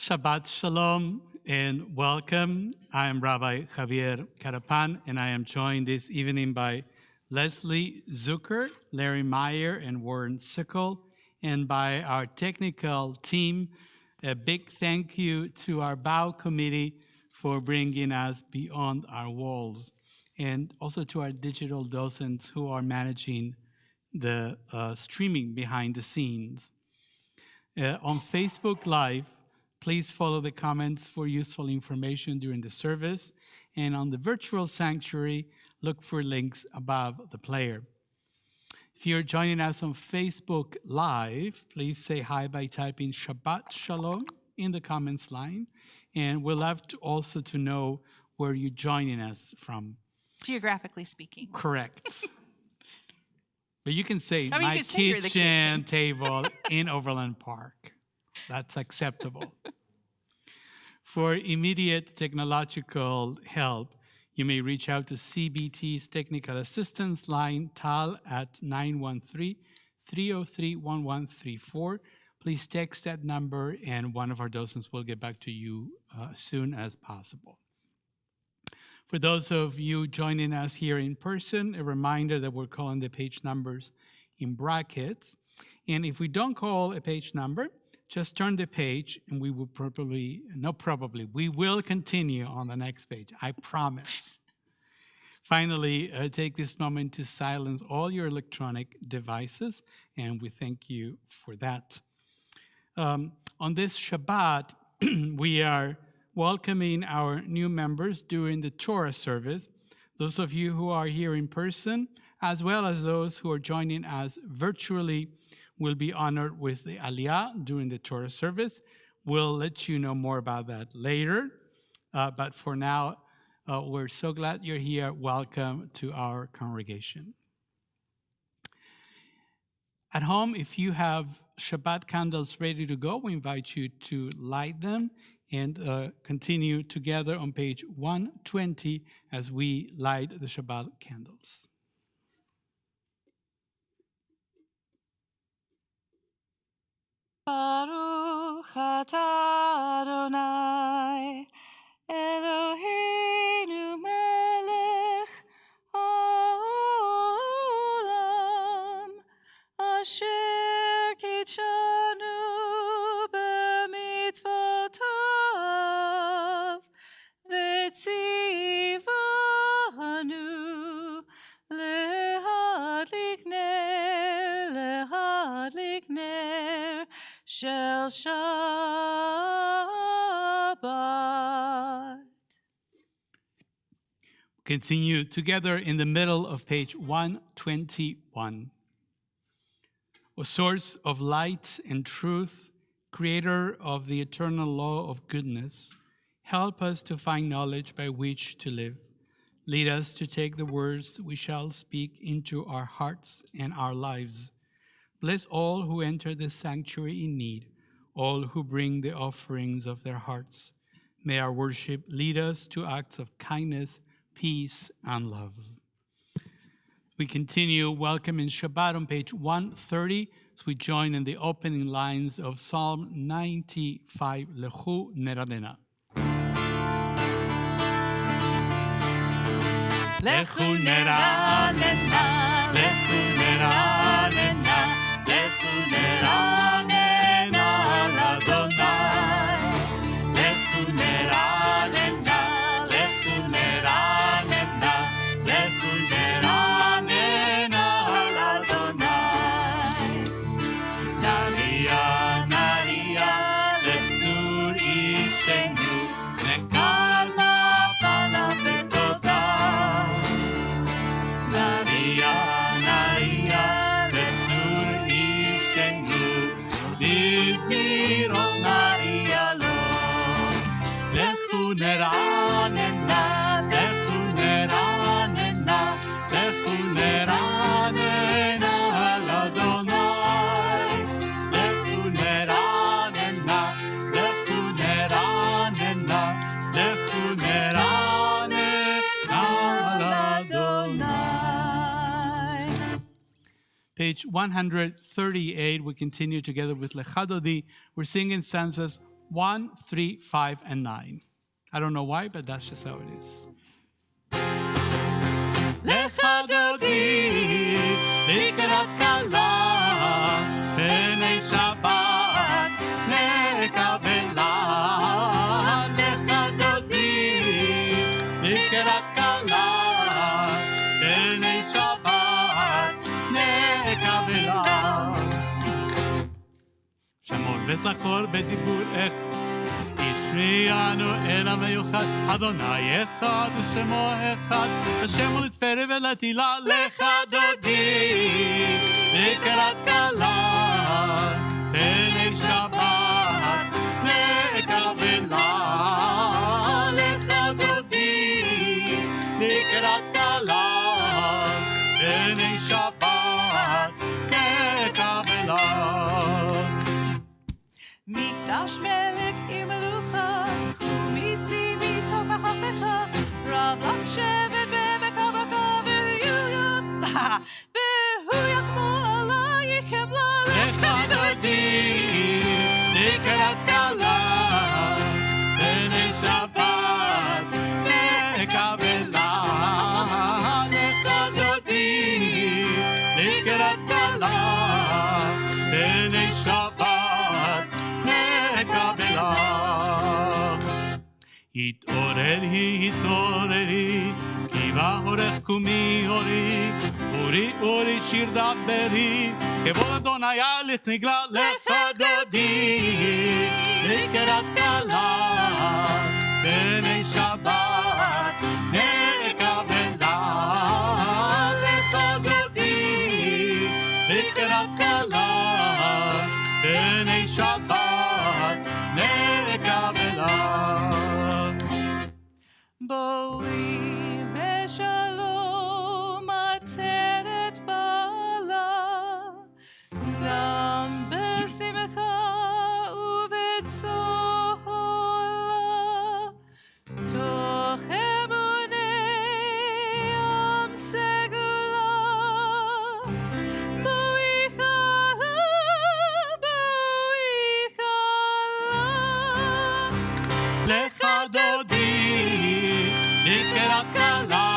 Shabbat Shalom and welcome. I am Rabbi Javier Carapan, and I am joined this evening by Leslie Zucker, Larry Meyer, and Warren Sickle, and by our technical team. A big thank you to our BOW committee for bringing us beyond our walls. and also to our digital docents who are managing the streaming behind the scenes. On Facebook Live, please follow the comments for useful information during the service. And on the virtual sanctuary, look for links above the player. If you're joining us on Facebook Live, please say hi by typing Shabbat Shalom in the comments line. And we'd love to also to know where you're joining us from. Geographically speaking. Correct. But you can say I mean, my you can say you're the kitchen table in Overland Park. That's acceptable. For immediate technological help, you may reach out to CBT's Technical Assistance Line, TAL, at 913-303-1134. Please text that number, and one of our docents will get back to you as soon as possible. For those of you joining us here in person, a reminder that we're calling the page numbers in brackets. And if we don't call a page number, just turn the page and we will we will continue on the next page, I promise. Finally, take this moment to silence all your electronic devices, and we thank you for that. On this Shabbat, we are welcoming our new members during the Torah service. Those of you who are here in person, as well as those who are joining us virtually, will be honored with the Aliyah during the Torah service. We'll let you know more about that later. But for now, we're so glad you're here. Welcome to our congregation. At home, if you have Shabbat candles ready to go, we invite you to light them and continue together on page 120 as we light the Shabbat candles. Baruch atah Adonai, Eloheinu melech haolam, asher kitshanu b'mitzvotav, v'tzivanu lehadlik ner shel Shabbat. Continue together in the middle of page 121. O source of light and truth, creator of the eternal law of goodness, help us to find knowledge by which to live. Lead us to take the words we shall speak into our hearts and our lives. Bless all who enter this sanctuary in need, all who bring the offerings of their hearts. May our worship lead us to acts of kindness, peace, and love. We continue welcoming Shabbat on page 130 as we join in the opening lines of Psalm 95, Lechu Neranena. Lechu neranena, lechu neranena, lechu neranena l'Adonai. Lechu neranena, lechu neranena, lechu neranena l'Adonai. Naria, naria, letzur ishenu, nekala pala vetoda. Naria, naria, letzur ishenu, bizmiro naria lo. Lechu neranena, lechu neranena, lechu neranena l'Adonai. Lechu neranena, lechu neranena, lechu neranena l'Adonai. Page 138, we continue together with Lechadodi. We're singing stanzas 1, 3, 5, and 9. I don't know why, but that's just how it is. Lecha dodi, לקראת כלה, פני שבת נקבלה. lecha dodi, לקראת כלה, זכור בדיבורך. השמיענו אל המיוחד, אדוני אחד ושמו אחד, ושמו לתפארת ולתהילה לך דודי, לקראת כלה, פני שבת נקבלה. לך דודי, לקראת כלה, פני שבת נקבלה. מקדש מלך עם מלוכה, ומיצי מתוך החפך, רב לך שבט במקבך והוא יחמול עלייך חמלה. לך דודי, לקראת כלה, פני שבת נקבלה. לך דודי, לקראת כלה, פני שבת נקבלה. התעוררי, התעוררי, כי באורך קומי אורי, אורי אורי שיר דברי, כבוד אדוני הלך נגלה. לך דודי, לקראת כלה, פני שבת נקבלה. לך דודי, לקראת כלה, פני שבת נקבלה. בואי ושלום עטרת בעלה, גם בשמחה ובצהלה, תוך אמוני עם סגולה. בואי חלה, בואי חלה. לך דודי, לקראת כלה,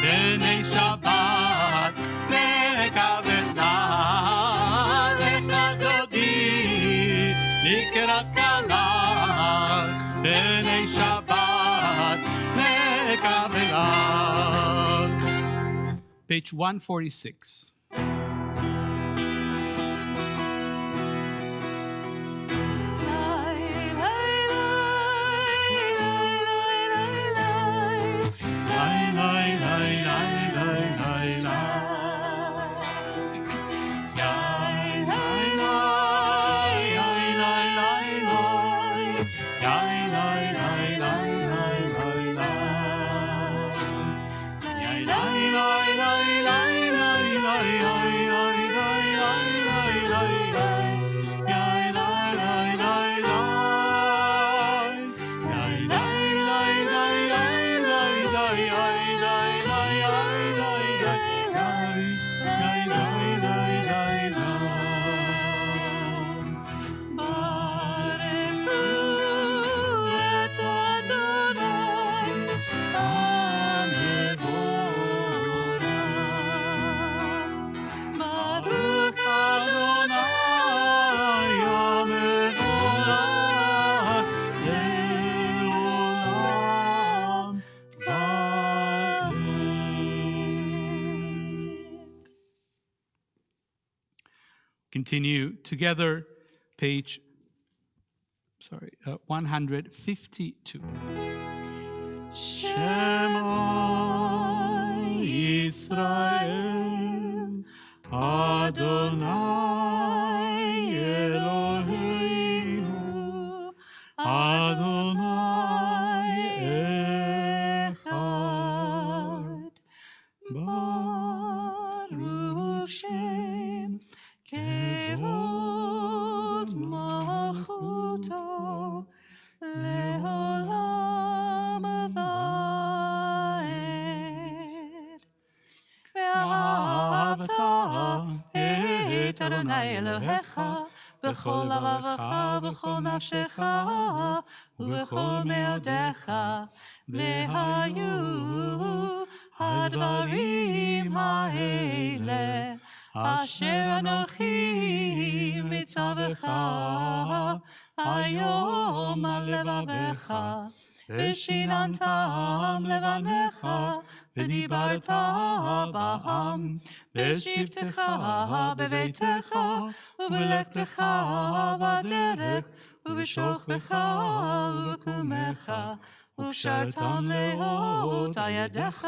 פני שבת נקבלה. לך דודי, לקראת כלה, פני שבת נקבלה. Page 146. Continue together, page 152. Shema Yisrael, Adonai Eloheinu, Adonai Echad, Baruch Shem Kevod Malchuto Leolam Vaed. Ve'ahavta et Adonai Elohecha b'chol lavavecha b'chol nafshecha u'b'chol meodecha, ve'hayu hadvarim ha'ele asher anochi mitzavecha hayom al levavecha ושיננתם לבניך, ודיברת בעם, בשבתך בביתך, ובלכתך בדרך, ובשוכבך ובקומך, וקשרתם לאות על ידיך,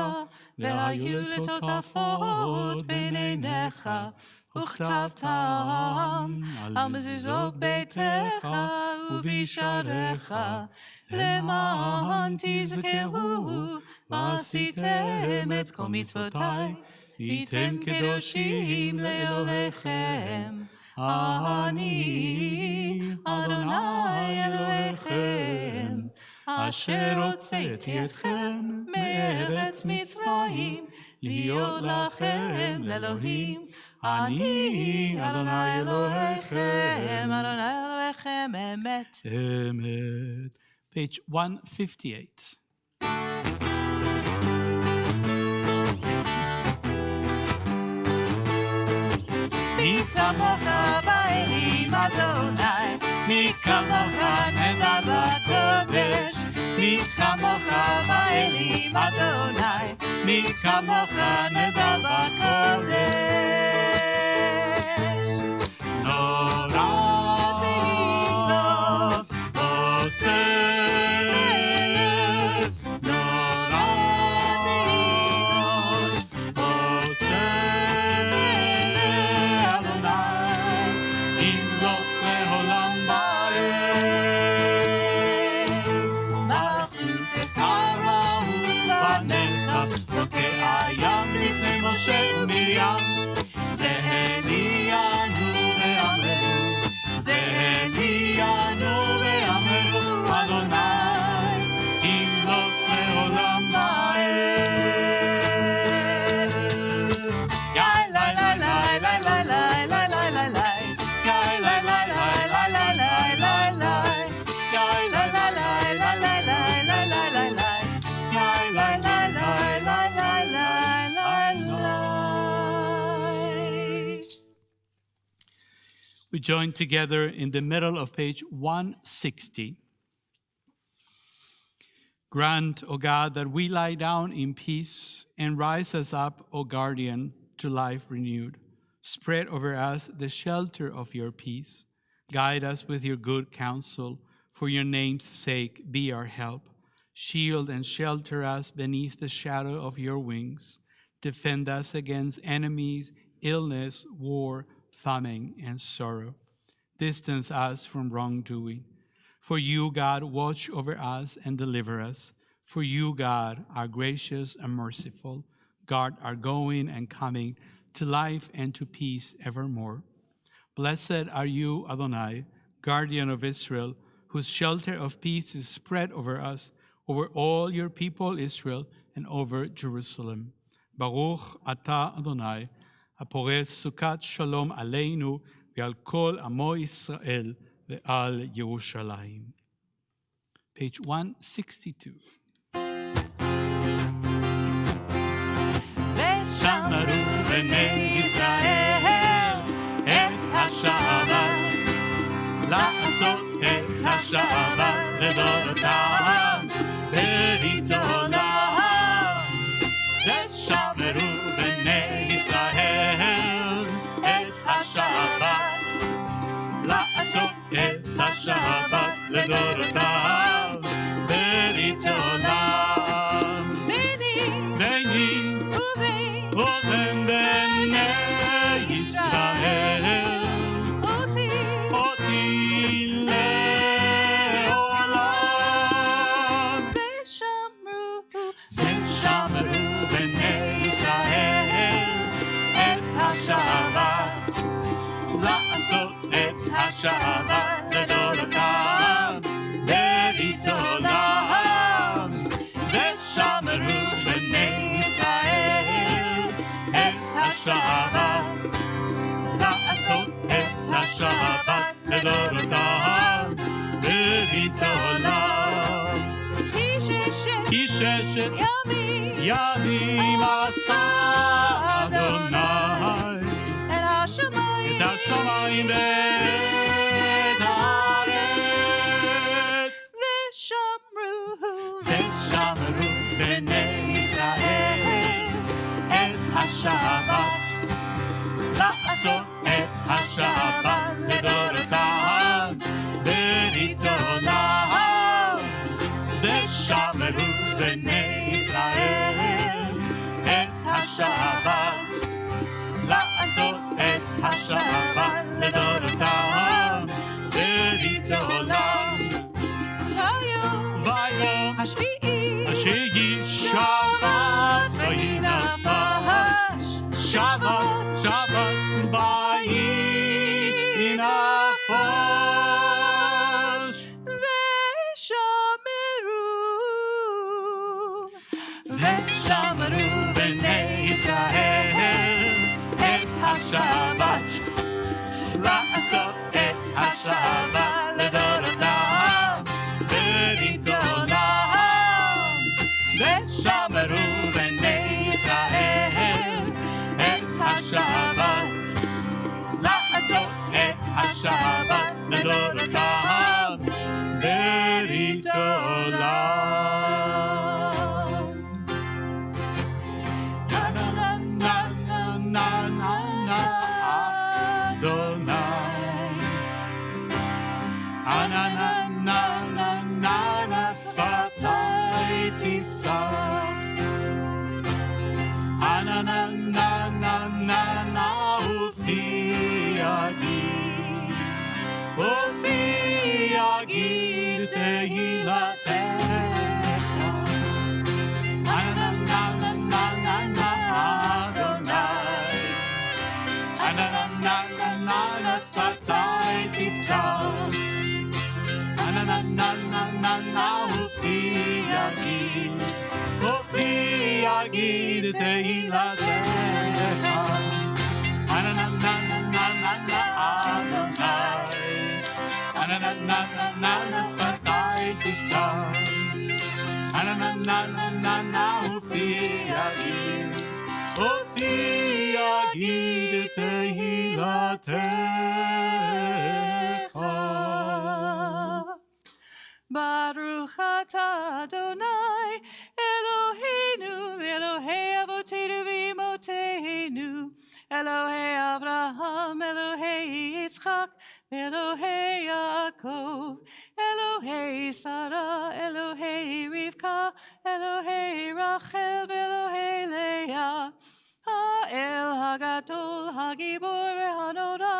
והיו לטוטפות בין עיניך, וכתבתם על מזוזות ביתך ובשעריך, למען תזכרו ועשיתם את כל מצוותי, והייתם קדושים לאלוהיכם. אני אדוני אלוהיכם, אשר הוצאתי אתכם מארץ מצרים, להיות לכם לאלוהים. אני אדוני אלוהיכם, אדוני אלוהיכם אמת. אמת. Page 158. מי כמוך באלים אדוני, מי כמוך נדע בקודש, מי כמוך באלים אדוני, מי כמוך נדע בקודש. נורא תגלות עוצר, נורא תגלות עוצר, אדוני ימלוך לעולם ועד. מלכותך ראו בניך, לא כהים לפני משה ומרים. זה הליאנו ואמרו, זה הליאנו ואמרו, אדוני ימלוך לעולם ועד. יאי לי לי לי לי לי לי לי לי לי, יאי לי לי לי לי לי לי לי, יאי לי לי לי לי לי לי לי לי, יאי לי לי לי לי לי לי. We join together in the middle of page 160. Grant, O God, that we lie down in peace and rise us up, O guardian, to life renewed. Spread over us the shelter of your peace. Guide us with your good counsel. For your name's sake, be our help. Shield and shelter us beneath the shadow of your wings. Defend us against enemies, illness, war, famine, and sorrow. Distance us from wrongdoing. For you, God, watch over us and deliver us. For you, God, are gracious and merciful. Guard our going and coming to life and to peace evermore. Blessed are you, Adonai, guardian of Israel, whose shelter of peace is spread over us, over all your people Israel, and over Jerusalem. Baruch atah Adonai, הפורס סוכת שלום עלינו ועל כל עמו ישראל ועל ירושלים. Page 162. ושמרו בני ישראל את השבת, לעשות את השבת לדורותם ברית עולם. ושמרו בני ישראל את השבת, לעשות את השבת לדורותם ברית עולם. ביני ובין בני ישראל, אותי לעולם. ושמרו בני ישראל את השבת, לעשות את השבת לדורותם ברית עולם. ושמרו בני ישראל את השבת, לעשות את השבת לדורותם ברית עולם. כי ששת ימים עשה אדוני את השמיים ואת הארץ. השבת, לעשות את השבת לדורותיו, ברית עולם, ושמרו בני ישראל את השבת, לעשות את השבת לדורותיו, ברית עולם. ויום השביעי שבת וינפש, שבת וינפש, ושמרו בני ישראל את השבת, לעשות את השבת לדורותיו, ברית עולם, ושמרו בני ישראל את השבת, לעשות את השבת לדורותיו, ברית עולם. שפתי תפתח, ופי יגיד תהילתך, אדוני, שפתי תפתח, ופי יגיד תהילתך, אדוני, שפתי תפתח, ופי יגיד תהילתך. Baruch atah Adonai Eloheinu Elohei Avotenu v'Imotenu Elohei Avraham Elohei Yitzchak Elohei Yaakov Elohei Sarah Elohei Rivka Elohei Rachel Elohei Leah Ha'el Hagadol Hagibor v'Hanora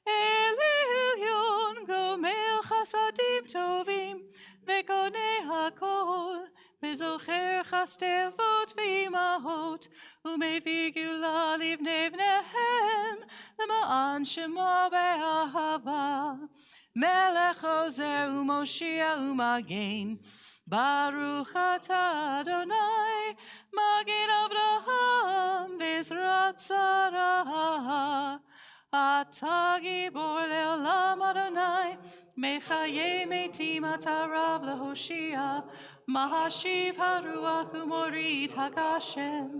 El Elyon Gomel Chasadim Tovim Vekone Hakol Mezocher Chastevot V'imahot Umevii Gula Livnei Bnehem L'ma'an Shemo Be'ahava Melech Ozer Umoshia Umagen Baruch atah Adonai Magen Avraham V'Ezrat Sarah Atah Gibor le'olam Adonai, Mechayei metim atah Rav lehoshia, Mahashiv haruach umorit hakashem,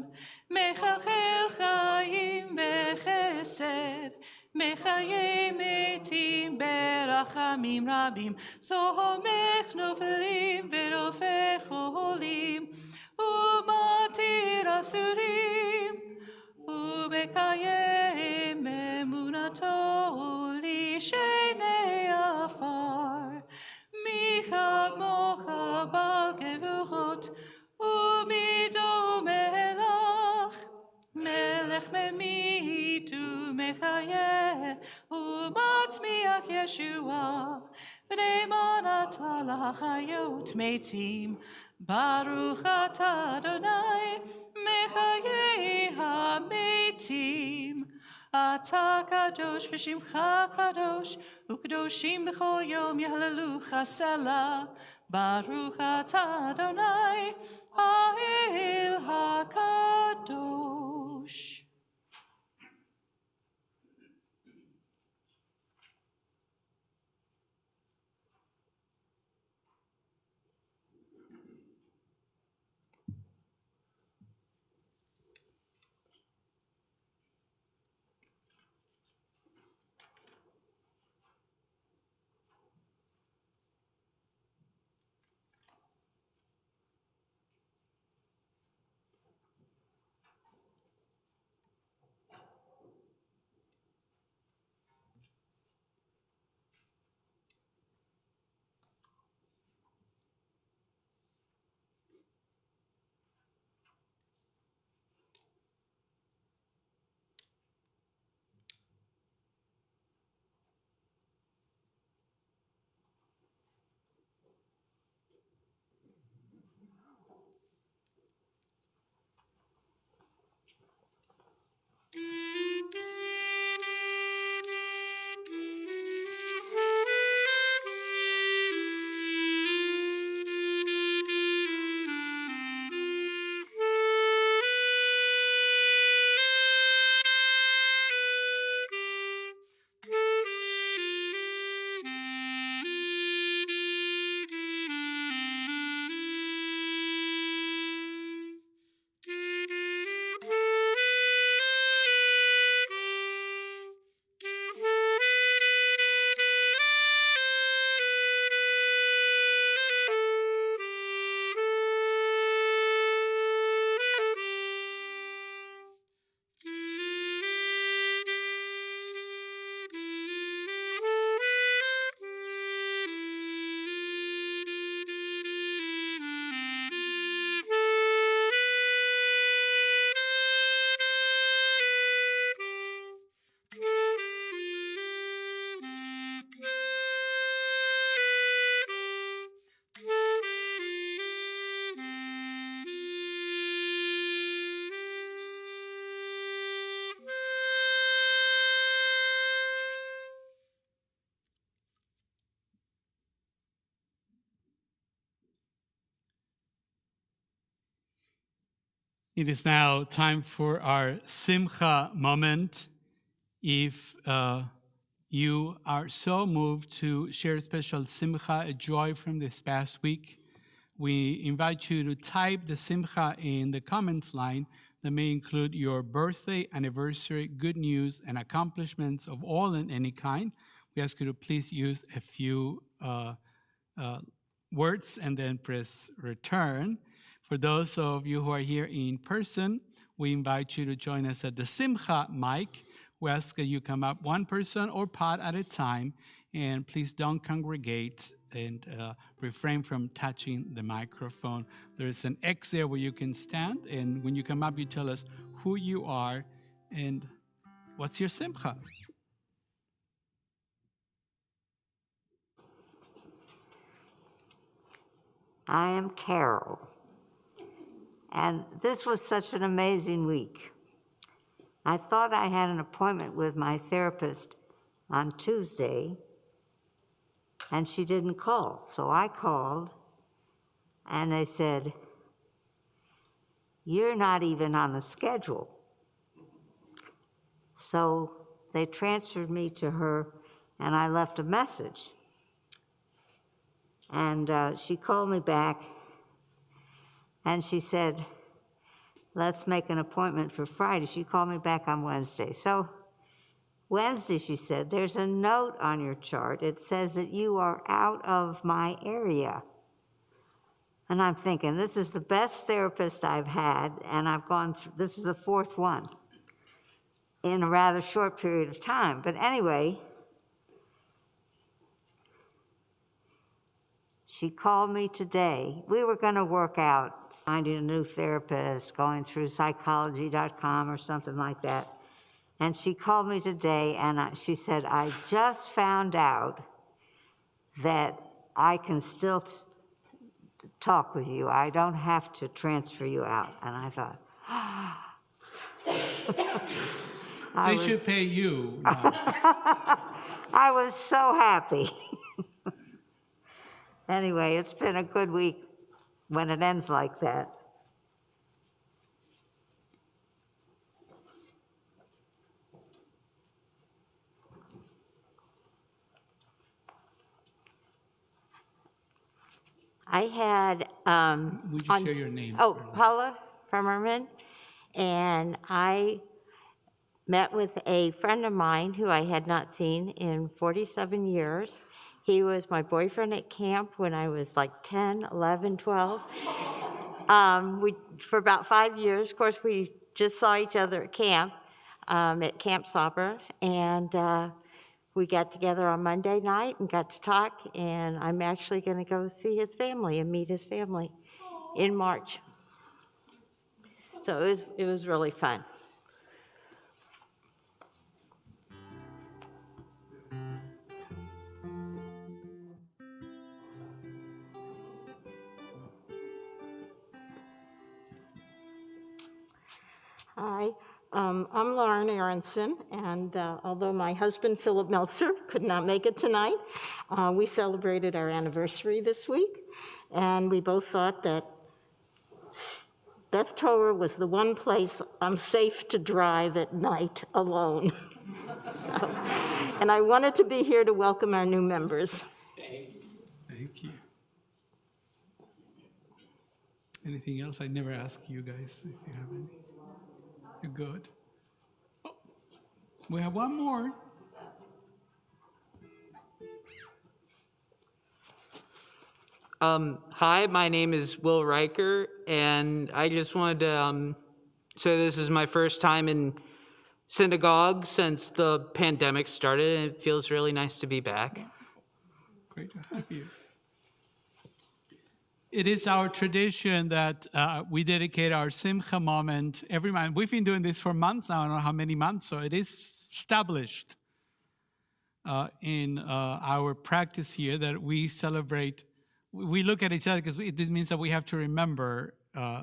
Mechachel chayim bechesed, Mechayei metim berachamim rabim, Sohomech nofelim ve'rofech oholim, Umatir asurim, Umekayem emunato lishenei afar, Micha mocha bal kevuchot, Umido melach, Melech memitu mechayeh, Umatzmiach Yeshua, B'nei manata lahayot metim, Baruch atah Adonai, Mechayei hametim, Atah kadosh v'shimcha kadosh, U'kadoshim b'chol yom yehalelucha selah, Baruch atah Adonai, Ha'el hakadosh. It is now time for our Simcha moment. If you are so moved to share a special Simcha, a joy from this past week, we invite you to type the Simcha in the comments line that may include your birthday, anniversary, good news, and accomplishments of all and any kind. We ask you to please use a few words and then press return. For those of you who are here in person, we invite you to join us at the Simcha mic. We ask that you come up one person or pod at a time, and please don't congregate and refrain from touching the microphone. There's an X there where you can stand, and when you come up, you tell us who you are and what's your Simcha. I am Carol, and this was such an amazing week. I thought I had an appointment with my therapist on Tuesday, and she didn't call. So I called, and they said, "You're not even on the schedule." So they transferred me to her, and I left a message. And she called me back, and she said, "Let's make an appointment for Friday." She called me back on Wednesday. So Wednesday, she said, "There's a note on your chart. It says that you are out of my area." And I'm thinking, this is the best therapist I've had, and I've gone through, this is the fourth one in a rather short period of time. But anyway, she called me today. We were going to work out finding a new therapist, going through psychology.com or something like that. And she called me today, and she said, "I just found out that I can still talk with you. I don't have to transfer you out." And I thought, They should pay you. I was so happy. Anyway, it's been a good week when it ends like that. I had Would you share your name? Paula Firmerman, and I met with a friend of mine who I had not seen in 47 years. He was my boyfriend at camp when I was like 10, 11, 12. For about 5 years, of course, we just saw each other at Camp Sauber, and we got together on Monday night and got to talk, and I'm actually going to go see his family and meet his family in March. So it was really fun. Hi, I'm Lauren Aronson, and although my husband, Philip Meltzer, could not make it tonight, we celebrated our anniversary this week, and we both thought that Beth Torah was the one place I'm safe to drive at night alone. And I wanted to be here to welcome our new members. Thank you. Anything else? I never ask you guys if you have any. You're good. Oh, we have one more. Hi, my name is Will Riker, and I just wanted to say this is my first time in synagogue since the pandemic started, and it feels really nice to be back. Great to have you. It is our tradition that we dedicate our Simcha moment every month. We've been doing this for months now, I don't know how many months, so it is established in our practice here that we celebrate. We look at each other because it means that we have to remember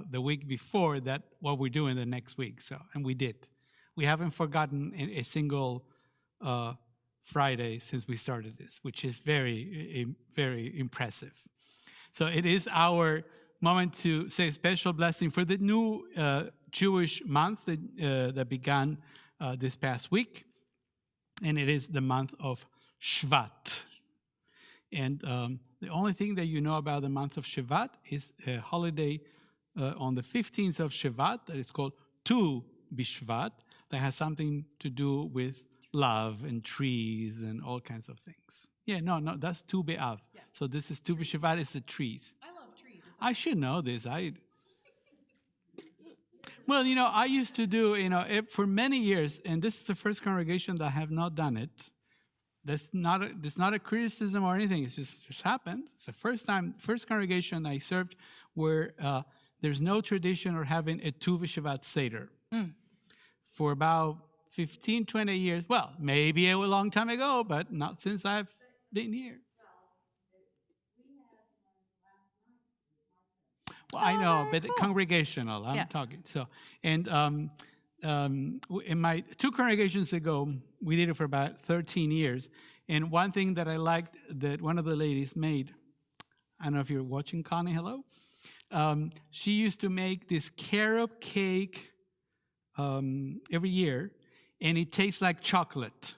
the week before that what we're doing the next week. So, and we did. We haven't forgotten a single Friday since we started this, which is very, very impressive. So it is our moment to say a special blessing for the new Jewish month that began this past week, and it is the month of Shvat. And the only thing that you know about the month of Shvat is a holiday on the 15th of Shvat that is called Tu B'Shvat, that has something to do with love and trees and all kinds of things. Yeah, no, that's Tu B'Av. Yeah. So this is Tu B'Shvat, is the trees. I love trees. I should know this. Well, I used to do, for many years, and this is the first congregation that I have not done it. That's not a criticism or anything. It's just happened. It's the first congregation I served where there's no tradition of having a Tu B'Shvat Seder. For about 15, 20 years. Well, maybe a long time ago, but not since I've been here. Well, I know, but congregational, I'm talking. So, and in my 2 congregations ago, we did it for about 13 years. And one thing that I liked that one of the ladies made, I don't know if you're watching, Connie, hello? She used to make this carob cake every year, and it tastes like chocolate.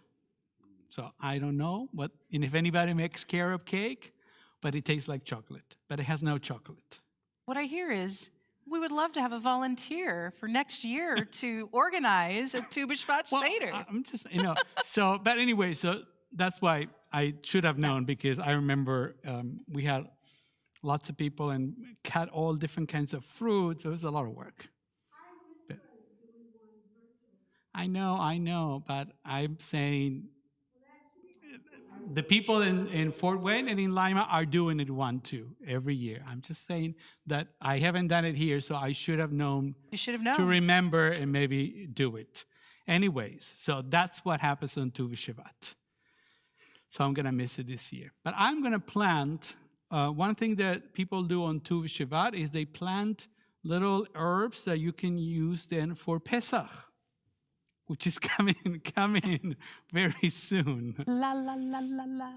So I don't know and if anybody makes carob cake, but it tastes like chocolate, but it has no chocolate. What I hear is we would love to have a volunteer for next year to organize a Tu B'Shvat Seder. I'm just, so, but anyway, so that's why I should have known, because I remember we had lots of people and cut all different kinds of fruits. So it was a lot of work. But, I know, but I'm saying the people in Fort Wayne and in Lima are doing it 1-2 every year. I'm just saying that I haven't done it here, so I should have known. You should have known. To remember and maybe do it. Anyways, so that's what happens on Tu B'Shvat. So I'm going to miss it this year. But I'm going to plant, one thing that people do on Tu B'Shvat is they plant little herbs that you can use then for Pesach, which is coming very soon. La, la, la, la, la.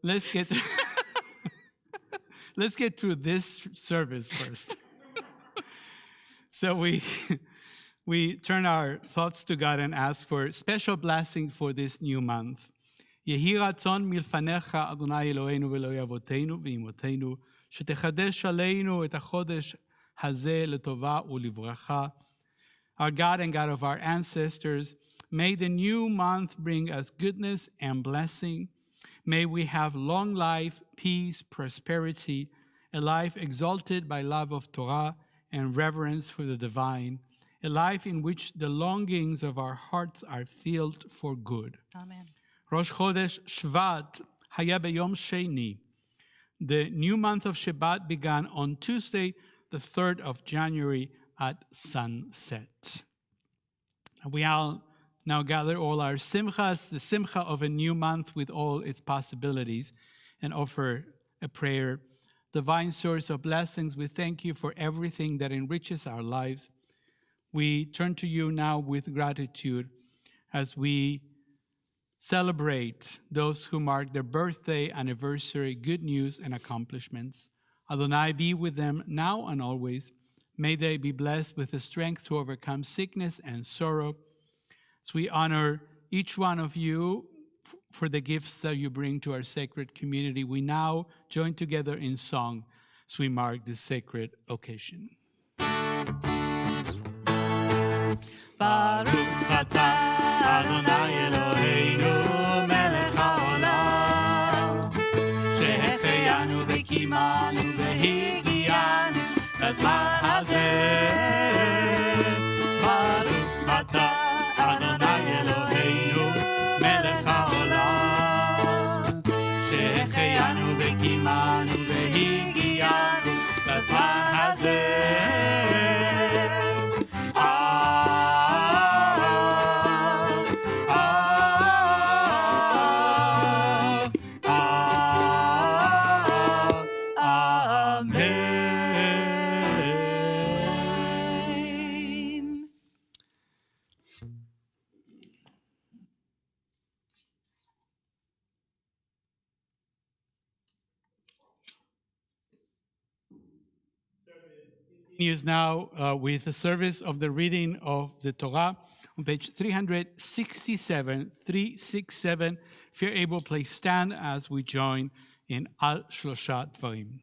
Let's get through this service first. So we turn our thoughts to God and ask for special blessing for this new month. Yehi ratzon milfanecha Adonai Eloheinu v'Elokei avotenu v'imotenu, shetechadesh aleinu et hachodesh hazeh letova u'livracha. Our God and God of our ancestors, may the new month bring us goodness and blessing. May we have long life, peace, prosperity, a life exalted by love of Torah and reverence for the divine, a life in which the longings of our hearts are filled for good. Amen. Rosh Chodesh Shvat haya b'yom sheni. The new month of Shabbat began on Tuesday, the 3rd of January at sunset. We all now gather all our simchas, the simcha of a new month with all its possibilities, and offer a prayer. Divine source of blessings, we thank you for everything that enriches our lives. We turn to you now with gratitude as we celebrate those who mark their birthday, anniversary, good news, and accomplishments. Adonai, be with them now and always. May they be blessed with the strength to overcome sickness and sorrow. As we honor each one of you for the gifts that you bring to our sacred community, we now join together in song as we mark this sacred occasion. Baruch atah Adonai Eloheinu melech haolam, שהחיינו וקיימנו והגיענו לזמן הזה. ברוך אתה אדוני אלוהינו מלך העולם, שהחיינו וקיימנו והגיענו לזמן הזה. Continues now with the service of the reading of the Torah on page 367. If you're able, please stand as we join in Al Shlosha Dvarim.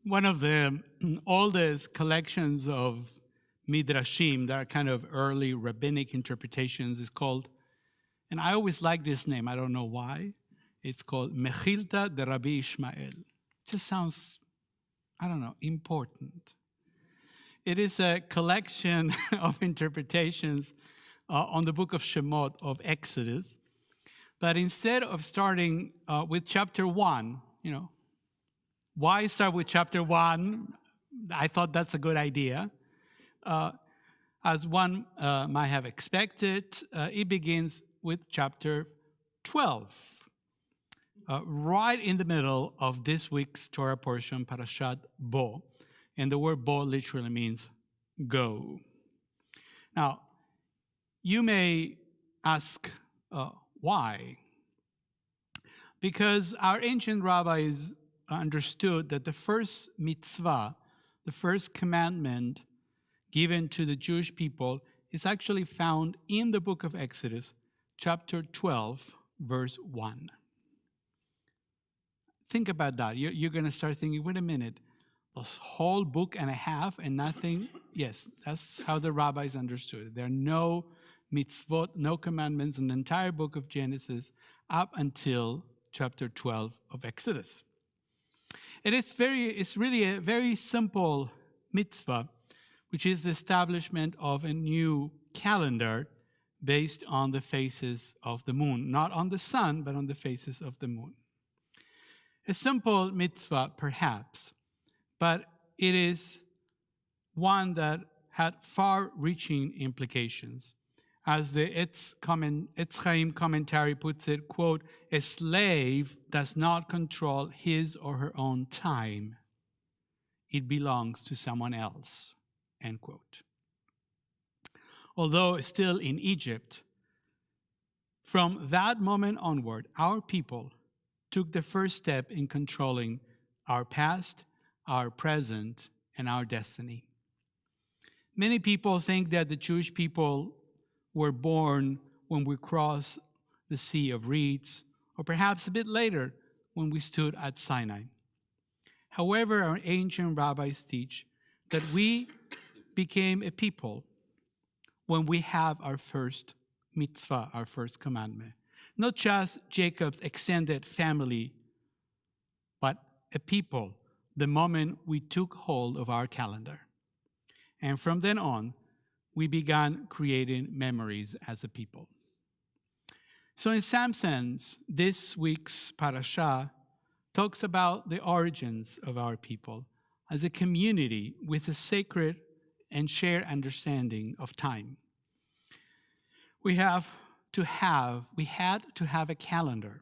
One of the oldest collections of midrashim that are kind of early rabbinic interpretations is called, and I always like this name, I don't know why, it's called Mechilta de Rabbi Ishmael. Just sounds, I don't know, important. It is a collection of interpretations on the book of Shemot of Exodus, but instead of starting with chapter 1, why start with chapter 1? I thought that's a good idea. As one might have expected, it begins with chapter 12, right in the middle of this week's Torah portion, Parashat Bo. And the word Bo literally means go. Now, you may ask why? Because our ancient rabbis understood that the first mitzvah, the first commandment given to the Jewish people is actually found in the book of Exodus, chapter 12, verse 1. Think about that. You're going to start thinking, wait a minute, this whole book and a half and nothing? Yes, that's how the rabbis understood it. There are no mitzvot, no commandments in the entire book of Genesis up until chapter 12 of Exodus. It's really a very simple mitzvah, which is the establishment of a new calendar based on the phases of the moon, not on the sun, but on the phases of the moon. A simple mitzvah, perhaps, but it is one that had far-reaching implications. As the Etz Chaim commentary puts it, quote, a slave does not control his or her own time. It belongs to someone else, end quote. Although still in Egypt, from that moment onward, our people took the first step in controlling our past, our present, and our destiny. Many people think that the Jewish people were born when we crossed the Sea of Reeds, or perhaps a bit later when we stood at Sinai. However, our ancient rabbis teach that we became a people when we have our first mitzvah, our first commandment. Not just Jacob's extended family, but a people the moment we took hold of our calendar. And from then on, we began creating memories as a people. So in some sense, this week's parasha talks about the origins of our people as a community with a sacred and shared understanding of time. We had to have a calendar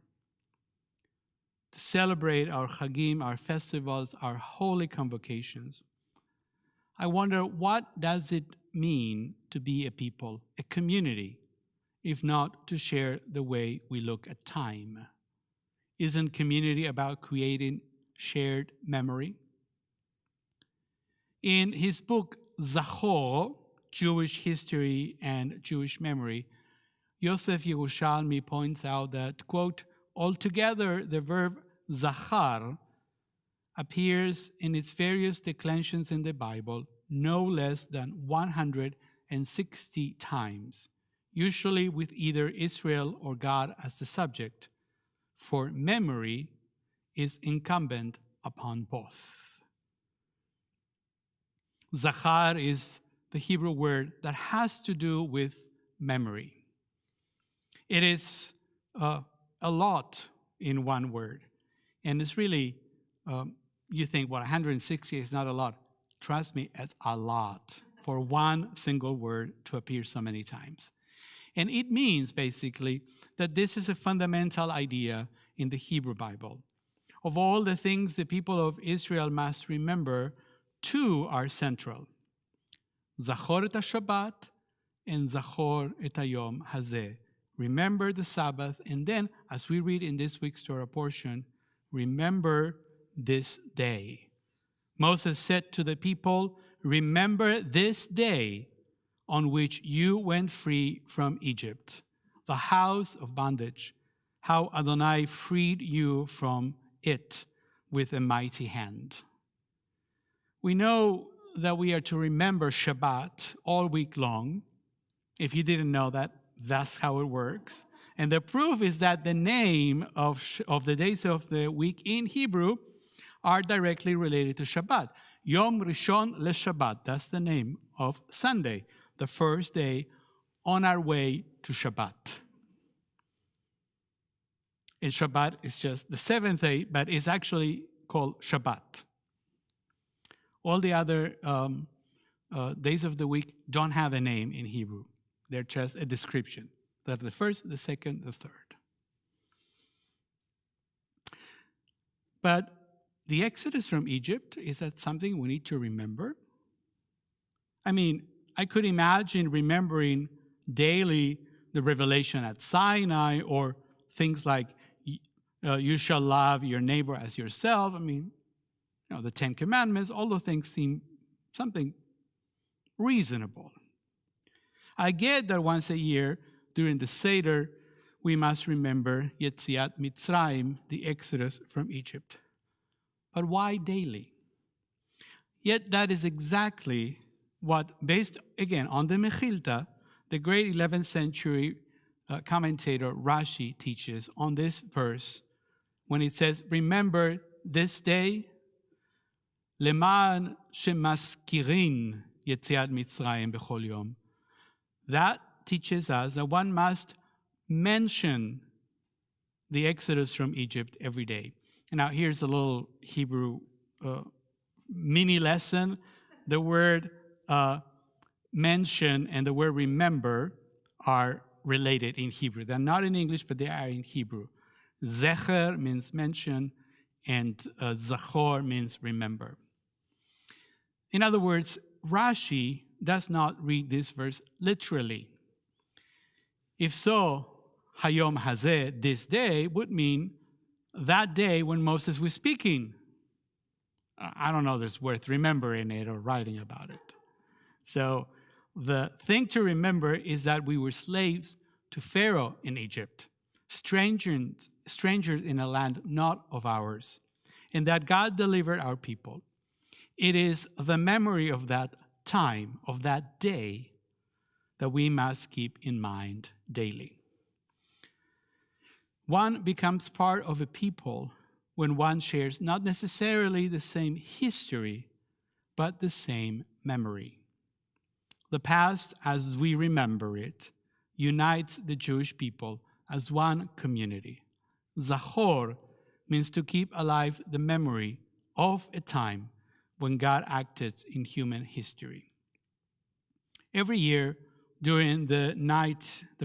to celebrate our chagim, our festivals, our holy convocations. I wonder, what does it mean to be a people, a community, if not to share the way we look at time? Isn't community about creating shared memory? In his book, Zachor, Jewish History and Jewish Memory, Yosef Yerushalmi points out that, quote, altogether the verb zachar appears in its various declensions in the Bible no less than 160 times, usually with either Israel or God as the subject, for memory is incumbent upon both. Zachar is the Hebrew word that has to do with memory. It is a lot in one word. And it's really, you think, 160 is not a lot. Trust me, it's a lot for one single word to appear so many times. And it means, basically, that this is a fundamental idea in the Hebrew Bible. Of all the things the people of Israel must remember, two are central. Zachor et Shabbat and Zachor et Hayom Hazeh. Remember the Sabbath, and then, as we read in this week's Torah portion, remember this day. Moses said to the people, remember this day on which you went free from Egypt, the house of bondage, how Adonai freed you from it with a mighty hand. We know that we are to remember Shabbat all week long. If you didn't know that, that's how it works. And the proof is that the name of the days of the week in Hebrew are directly related to Shabbat. Yom Rishon LeShabbat, that's the name of Sunday, the first day on our way to Shabbat. And Shabbat is just the seventh day, but it's actually called Shabbat. All the other days of the week don't have a name in Hebrew. They're just a description. They're the first, the second, the third. But the exodus from Egypt, is that something we need to remember? I mean, I could imagine remembering daily the revelation at Sinai, or things like you shall love your neighbor as yourself. I mean, the Ten Commandments, all those things seem something reasonable. I get that once a year, during the Seder, we must remember Yetziat Mitzrayim, the exodus from Egypt. But why daily? Yet that is exactly what, based, again, on the Mechilta, the great 11th century commentator Rashi teaches on this verse, when it says, remember this day, Leman shemaskirin Yetziat Mitzrayim bechol yom. That teaches us that one must mention the exodus from Egypt every day. And now here's a little Hebrew mini lesson. The word mention and the word remember are related in Hebrew. They're not in English, but they are in Hebrew. Zecher means mention, and Zachor means remember. In other words, Rashi does not read this verse literally. If so, Hayom Hazeh, this day, would mean that day when Moses was speaking. I don't know if it's worth remembering it or writing about it. So the thing to remember is that we were slaves to Pharaoh in Egypt, strangers in a land not of ours, and that God delivered our people. It is the memory of that time, of that day, that we must keep in mind daily. One becomes part of a people when one shares not necessarily the same history, but the same memory. The past, as we remember it, unites the Jewish people as one community. Zachor means to keep alive the memory of a time when God acted in human history. Every year, during the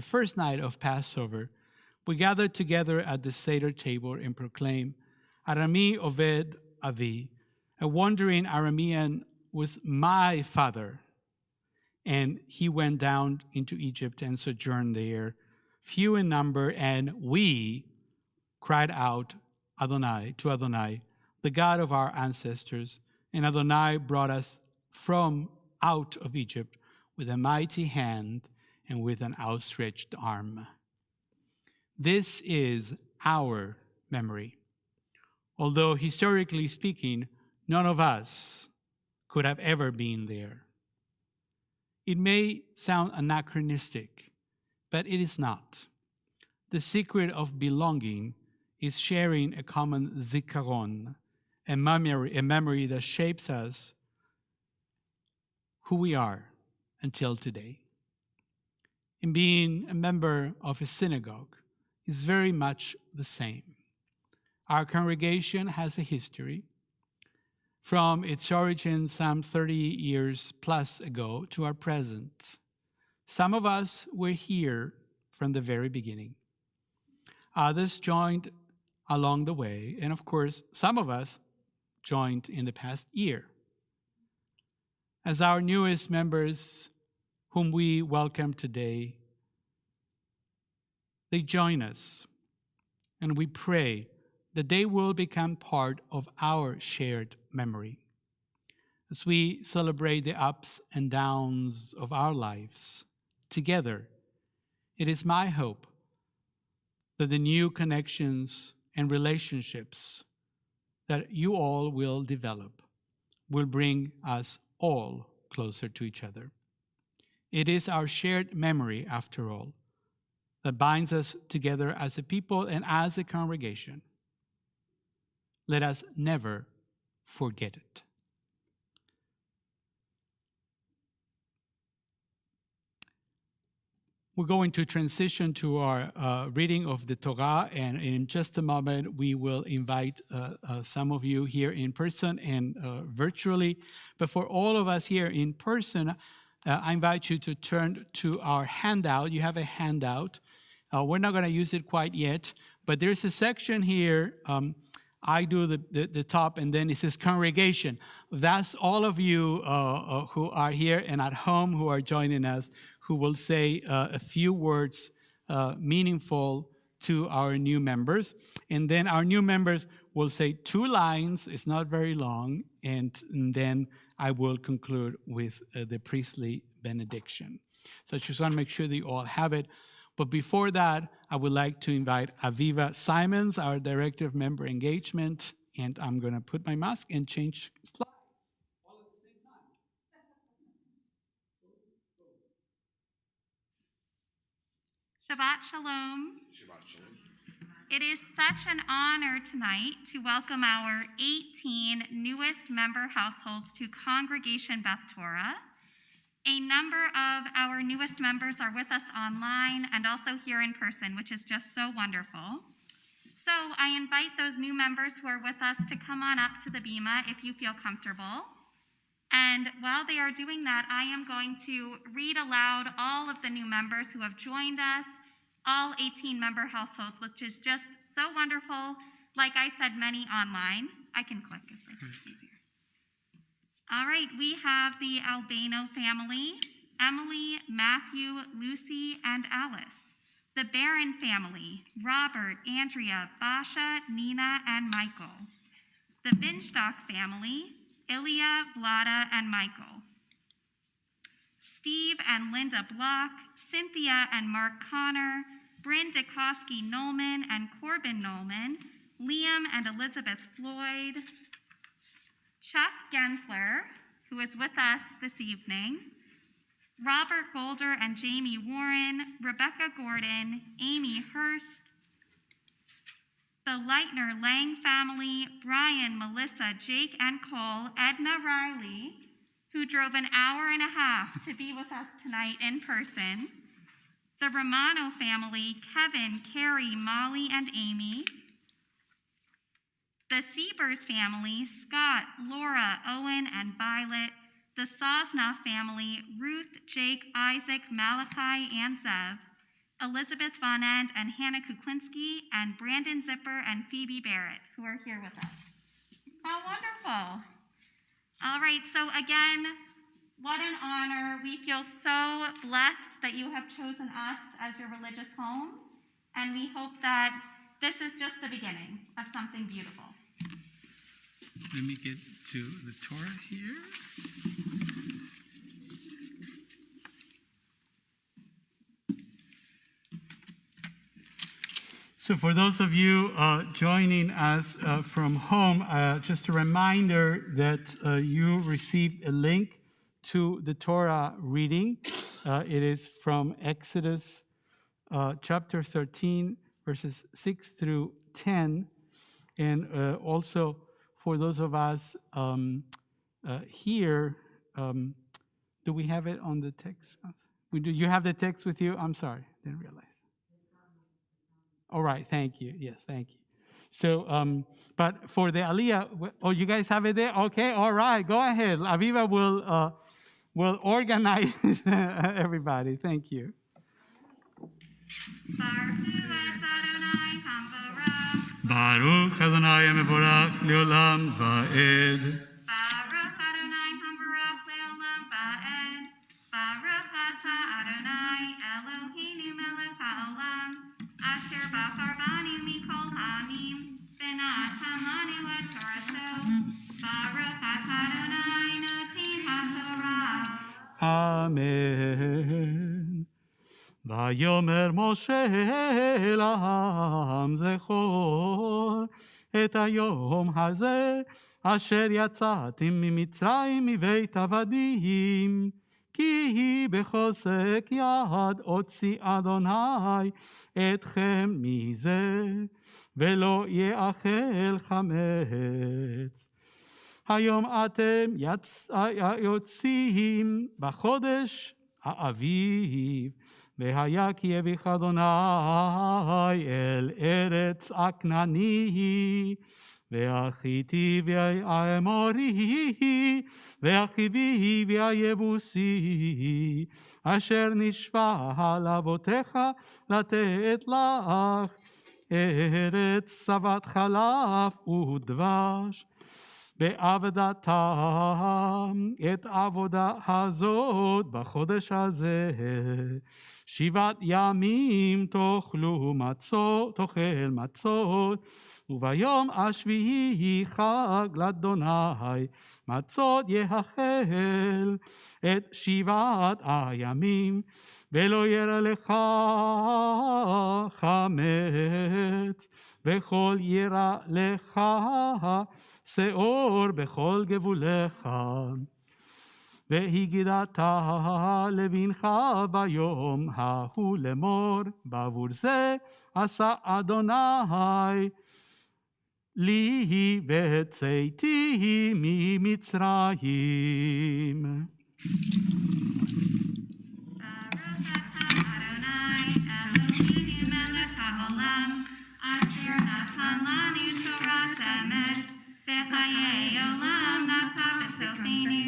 first night of Passover, we gather together at the Seder table and proclaim, Arami Oved Avi. A wandering Aramean was my father, and he went down into Egypt and sojourned there, few in number, and we cried out to Adonai, the God of our ancestors, and Adonai brought us from out of Egypt with a mighty hand and with an outstretched arm. This is our memory. Although historically speaking, none of us could have ever been there. It may sound anachronistic, but it is not. The secret of belonging is sharing a common zikaron, a memory that shapes us, who we are until today. And being a member of a synagogue is very much the same. Our congregation has a history from its origin some 30 years plus ago to our present. Some of us were here from the very beginning. Others joined along the way, and of course, some of us joined in the past year. As our newest members, whom we welcome today, they join us, and we pray that they will become part of our shared memory. As we celebrate the ups and downs of our lives together, it is my hope that the new connections and relationships that you all will develop will bring us all closer to each other. It is our shared memory, after all, that binds us together as a people and as a congregation. Let us never forget it. We're going to transition to our reading of the Torah, and in just a moment, we will invite some of you here in person and virtually. But for all of us here in person, I invite you to turn to our handout. You have a handout. We're not going to use it quite yet, but there's a section here. I do the top, and then it says congregation. That's all of you who are here and at home who are joining us, who will say a few words meaningful to our new members. And then our new members will say 2 lines. It's not very long. And then I will conclude with the priestly benediction. So I just want to make sure that you all have it. But before that, I would like to invite Aviva Simons, our Director of Member Engagement, and I'm going to put my mask and change slides all at the same time. Shabbat Shalom. Shabbat Shalom. It is such an honor tonight to welcome our 18 newest member households to Congregation Beth Torah. A number of our newest members are with us online and also here in person, which is just so wonderful. So I invite those new members who are with us to come on up to the bima if you feel comfortable. And while they are doing that, I am going to read aloud all of the new members who have joined us, all 18 member households, which is just so wonderful. Like I said, many online. I can click if it's easier. All right, we have the Albano family, Emily, Matthew, Lucy, and Alice. The Barron family, Robert, Andrea, Basha, Nina, and Michael. The Binstock family, Ilya, Vlada, and Michael. Steve and Linda Block, Cynthia and Mark Connor, Bryn Dikoski Nolman and Corbin Nolman, Liam and Elizabeth Floyd, Chuck Gensler, who is with us this evening, Robert Golder and Jamie Warren, Rebecca Gordon, Amy Hurst, the Leitner Lang family, Brian, Melissa, Jake, and Cole, Edna Riley, who drove an hour and a half to be with us tonight in person, the Romano family, Kevin, Carrie, Molly, and Amy, The Siebers family, Scott, Laura, Owen, and Violet. The Sosnoff family, Ruth, Jake, Isaac, Malachi, and Zev. Elizabeth Von End and Hannah Kuklinski, and Brandon Zipper and Phoebe Barrett, who are here with us. How wonderful. All right, so again, what an honor. We feel so blessed that you have chosen us as your religious home, and we hope that this is just the beginning of something beautiful. Let me get to the Torah here. So for those of you joining us from home, just a reminder that you received a link to the Torah reading. It is from Exodus chapter 13, verses 6 through 10. And also for those of us here, do we have it on the text? We do. You have the text with you? I'm sorry, didn't realize. All right, thank you. Yes, thank you. So, but for the Aliyah, oh, you guys have it there? Okay, all right, go ahead. Aviva will organize everybody. Thank you. Baruch Adonai Mevorach Leolam Va'ed. Baruch Adonai Hambarach Leolam Va'ed. Baruch Ata Adonai Eloheinu Melech HaOlam. Asher Bachar Banu Mikol Ha'amim. V'natan Lanu et Torato. Baruch Ata Adonai Notin HaTorah. Amen. ויאמר משה אל העם זכור את היום הזה אשר יצאתם ממצרים מבית עבדים כי בחוזק יד הוציא אדוני אתכם מזה ולא יאכל חמץ. היום אתם יוצאים בחודש האביב והיה כי יביך אדוני אל ארץ הכנעני והחיתי והאמורי והחיבי והיבוסי אשר נשבע על אבותיך לתת לך ארץ זבת חלב ודבש ועבדתם את העבודה הזאת בחודש הזה 7 ימים תאכל מצות וביום השביעי חג לאדוני מצות יאכל את 7 הימים ולא ירא לך חמץ וכל ירא לך שאור בכל גבולך והגדת לבנך ביום ההוא לאמור בעבור זה עשה אדוני לי בצאתי ממצרים. בחיי עולם נטע בתוכנו,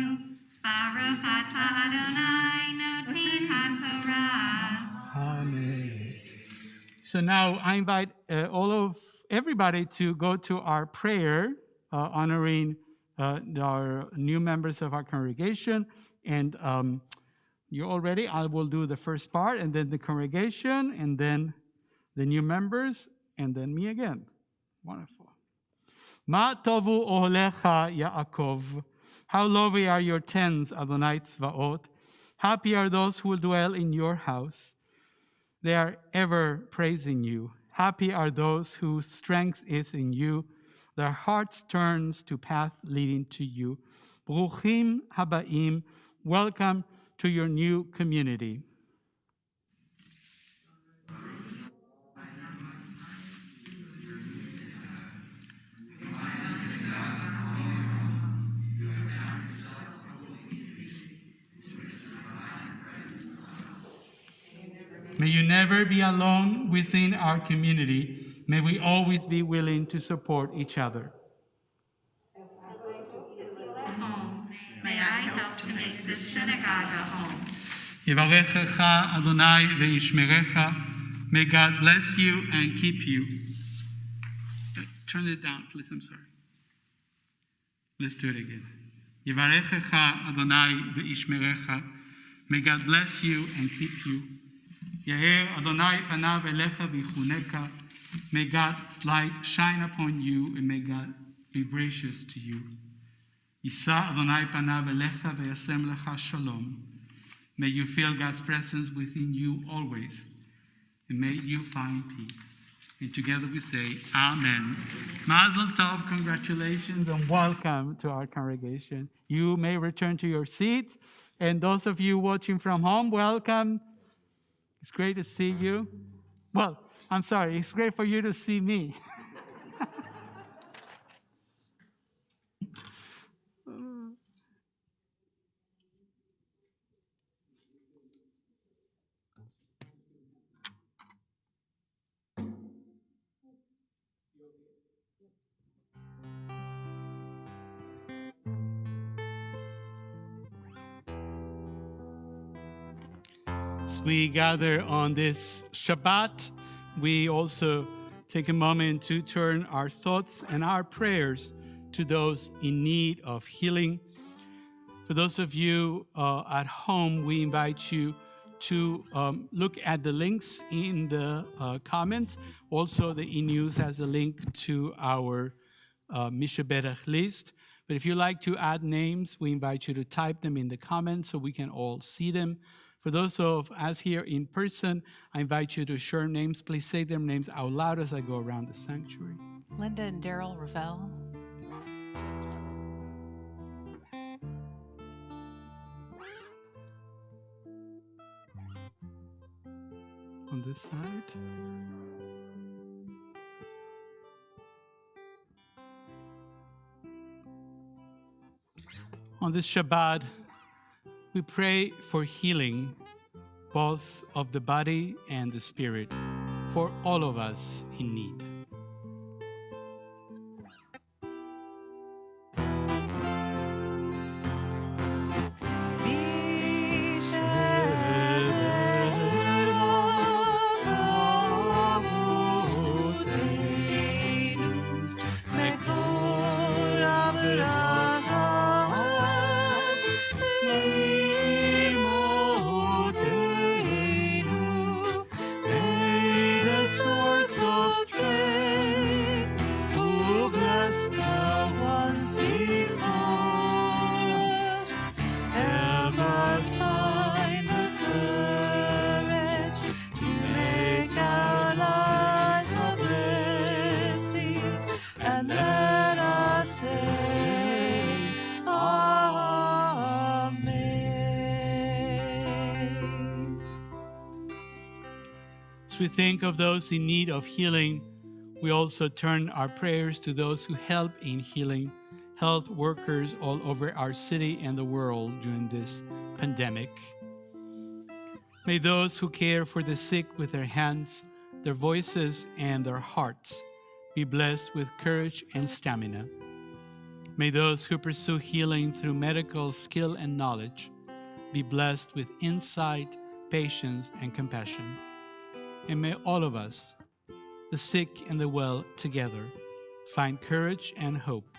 ברוך אתה אדוני נותן התורה. Amen. So now I invite everybody to go to our prayer honoring our new members of our congregation. And you're all ready? I will do the first part, and then the congregation, and then the new members, and then me again. Wonderful. Ma tovu ohlecha Yaakov. How lovely are your tents, Adonai Tzvaot. Happy are those who will dwell in your house. They are ever praising you. Happy are those whose strength is in you. Their hearts turns to path leading to you. Bruchim habaim. Welcome to your new community. May you never be alone within our community. May we always be willing to support each other. synagogue a home. Yivarechecha Adonai ve'yishmerecha. May God bless you and keep you. Turn it down, please. I'm sorry. Let's do it again. Yivarechecha Adonai ve'yishmerecha. May God bless you and keep you. Yair Adonai panav elecha v'yichuneka. May God's light shine upon you, and may God be gracious to you. Yisa Adonai panav elecha ve'yasem lecha shalom. May you feel God's presence within you always, and may you find peace. And together we say, Amen. Mazel tov, congratulations, and welcome to our congregation. You may return to your seats, and those of you watching from home, welcome. It's great to see you. Well, I'm sorry, it's great for you to see me. As we gather on this Shabbat, we also take a moment to turn our thoughts and our prayers to those in need of healing. For those of you at home, we invite you to look at the links in the comments. Also, the e-news has a link to our Mishaberach list. But if you like to add names, we invite you to type them in the comments so we can all see them. For those of us here in person, I invite you to share names. Please say their names out loud as I go around the sanctuary. Linda and Daryl Ravel. On this side. On this Shabbat, we pray for healing, both of the body and the spirit, for all of us in need. We think of those in need of healing. We also turn our prayers to those who help in healing, health workers all over our city and the world during this pandemic. May those who care for the sick with their hands, their voices, and their hearts be blessed with courage and stamina. May those who pursue healing through medical skill and knowledge be blessed with insight, patience, and compassion. And may all of us, the sick and the well together, find courage and hope.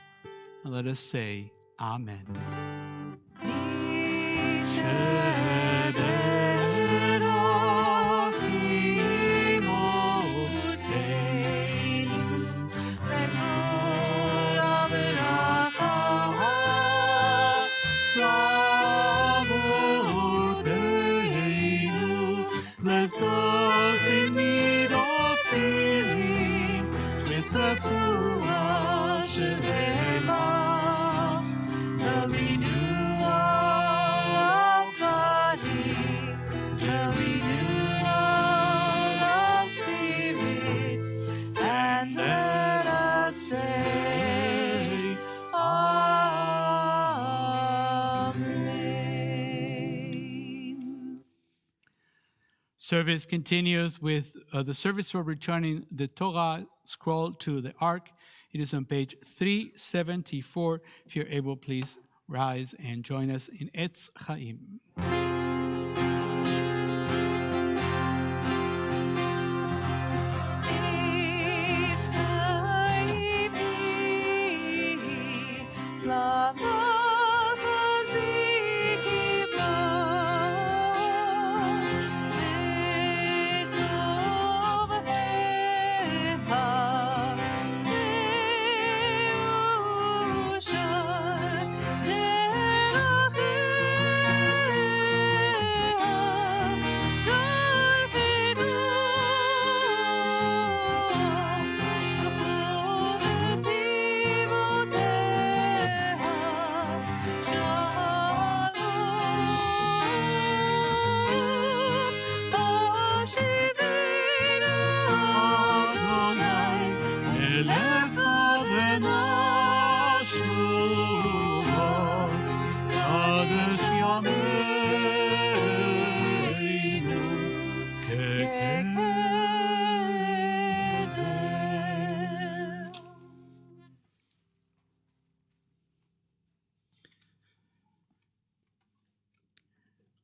And let us say, Amen. Bless those in need of healing with the Fuah Shelema, the renewal of body, the renewal of spirit, and let us say, Amen. Service continues with the service for returning the Torah scroll to the ark. It is on page 374. If you're able, please rise and join us in Etz Chaim.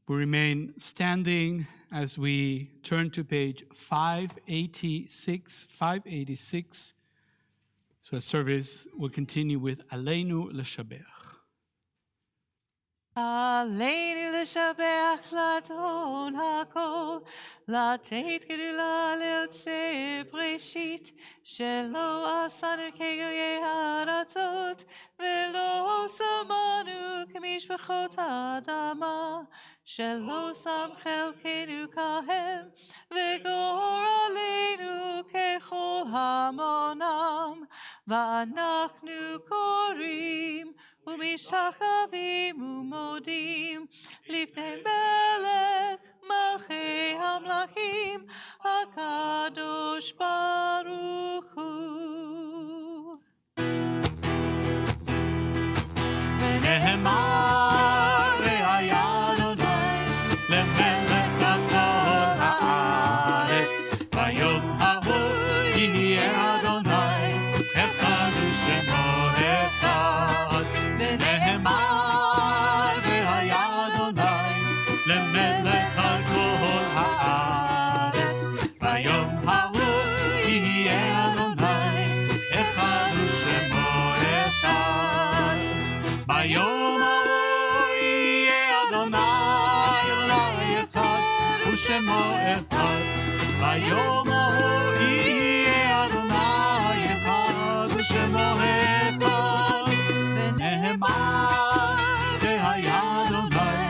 We remain standing as we turn to page 586. So a service will continue with Aleinu L'Shabech. עלינו לשבח לאדון הכל, לתת גדולה ליוצא בראשית, שלא עשנו כגויי הארצות, ולא שמנו כמשפחות האדמה, שלא שם חלקנו כהם, וגורלנו ככל המונם, ואנחנו קוראים ומשתחווים ומודים לפני מלך מלכי המלכים הקדוש ברוך הוא. ונאמר והיה אדוני למלך על כל הארץ, ביום ההוא יהיה אדוני אחד ושמו אחד. ונאמר והיה אדוני למלך על כל הארץ, ביום ההוא יהיה אדוני אחד ושמו אחד. ביום ההוא יהיה אדוני אולי אחד ושמו אחד. ביום ההוא יהיה אדוני אחד ושמו אחד. ונאמר והיה אדוני